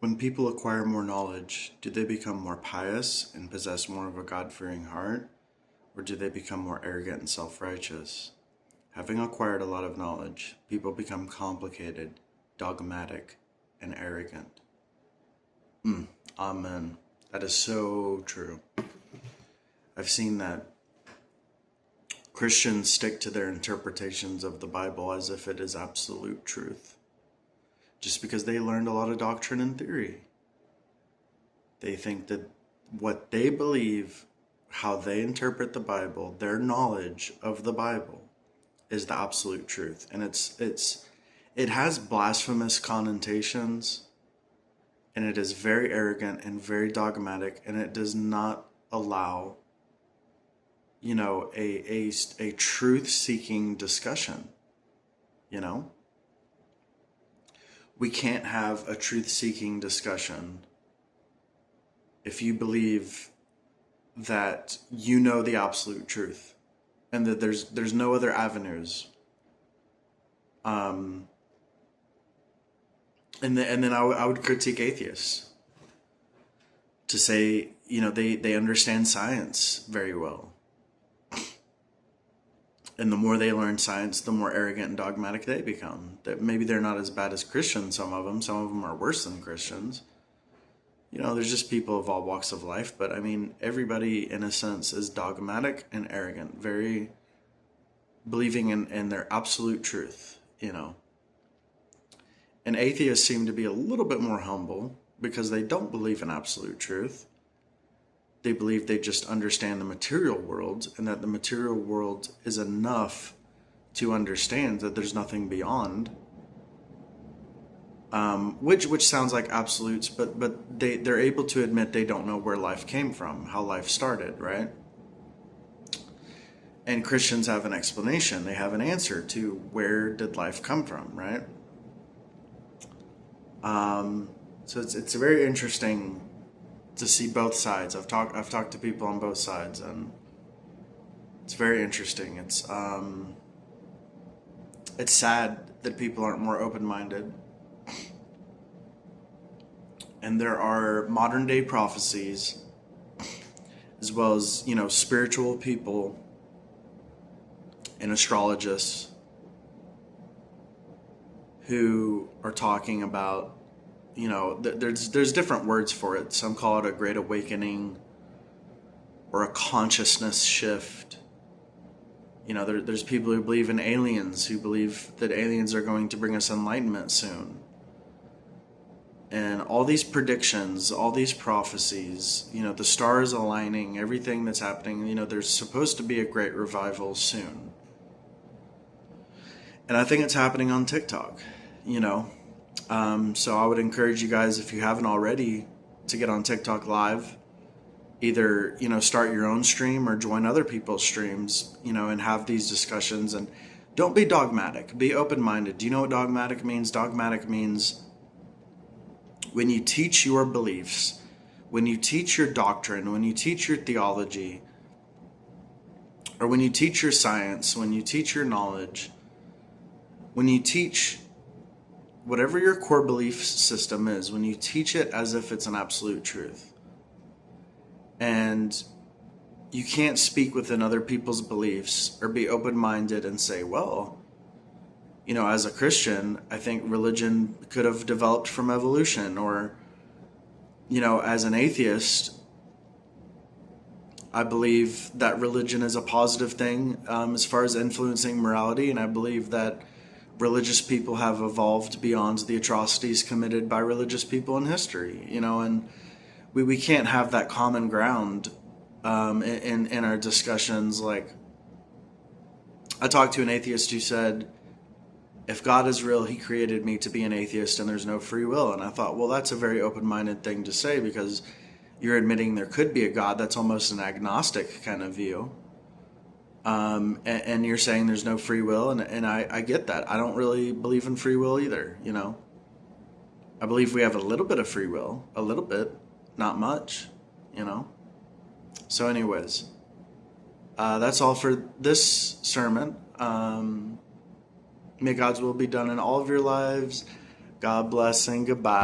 When people acquire more knowledge, do they become more pious and possess more of a God-fearing heart, or do they become more arrogant and self-righteous? Having acquired a lot of knowledge, people become complicated, dogmatic, and arrogant. Amen. That is so true. I've seen that Christians stick to their interpretations of the Bible as if it is absolute truth, just because they learned a lot of doctrine and theory. They think that what they believe, how they interpret the Bible, their knowledge of the Bible is the absolute truth. And it has blasphemous connotations, and it is very arrogant and very dogmatic, and it does not allow, a truth-seeking discussion, We can't have a truth-seeking discussion if you believe that you know the absolute truth and that there's no other avenues. And then I would critique atheists to say, they understand science very well. And the more they learn science, the more arrogant and dogmatic they become. That maybe they're not as bad as Christians, some of them are worse than Christians. There's just people of all walks of life, but everybody in a sense is dogmatic and arrogant, very believing in their absolute truth, And atheists seem to be a little bit more humble because they don't believe in absolute truth. They believe they just understand the material world, and that the material world is enough to understand that there's nothing beyond. Which sounds like absolutes, but they're able to admit they don't know where life came from, how life started, right? And Christians have an explanation. They have an answer to where did life come from, right? So it's very interesting to see both sides. I've talked to people on both sides, and it's very interesting. It's sad that people aren't more open-minded. And there are modern day prophecies, as well as, spiritual people and astrologists who are talking about, there's different words for it. Some call it a great awakening or a consciousness shift. There's people who believe in aliens, who believe that aliens are going to bring us enlightenment soon. And all these predictions, all these prophecies, the stars aligning, everything that's happening, there's supposed to be a great revival soon. And I think it's happening on TikTok, So I would encourage you guys, if you haven't already, to get on TikTok Live. Either, start your own stream or join other people's streams, and have these discussions. And don't be dogmatic. Be open-minded. Do you know what dogmatic means? Dogmatic means when you teach your beliefs, when you teach your doctrine, when you teach your theology, or when you teach your science, when you teach your knowledge, when you teach whatever your core belief system is, when you teach it as if it's an absolute truth. And you can't speak within other people's beliefs or be open-minded and say, well, as a Christian, I think religion could have developed from evolution, or, as an atheist, I believe that religion is a positive thing as far as influencing morality, and I believe that religious people have evolved beyond the atrocities committed by religious people in history, and we can't have that common ground in our discussions. Like, I talked to an atheist who said, if God is real, he created me to be an atheist and there's no free will. And I thought, well, that's a very open-minded thing to say, because you're admitting there could be a God. That's almost an agnostic kind of view. And you're saying there's no free will, and I get that. I don't really believe in free will either, I believe we have a little bit of free will, a little bit, not much, So anyways, that's all for this sermon. May God's will be done in all of your lives. God bless and goodbye.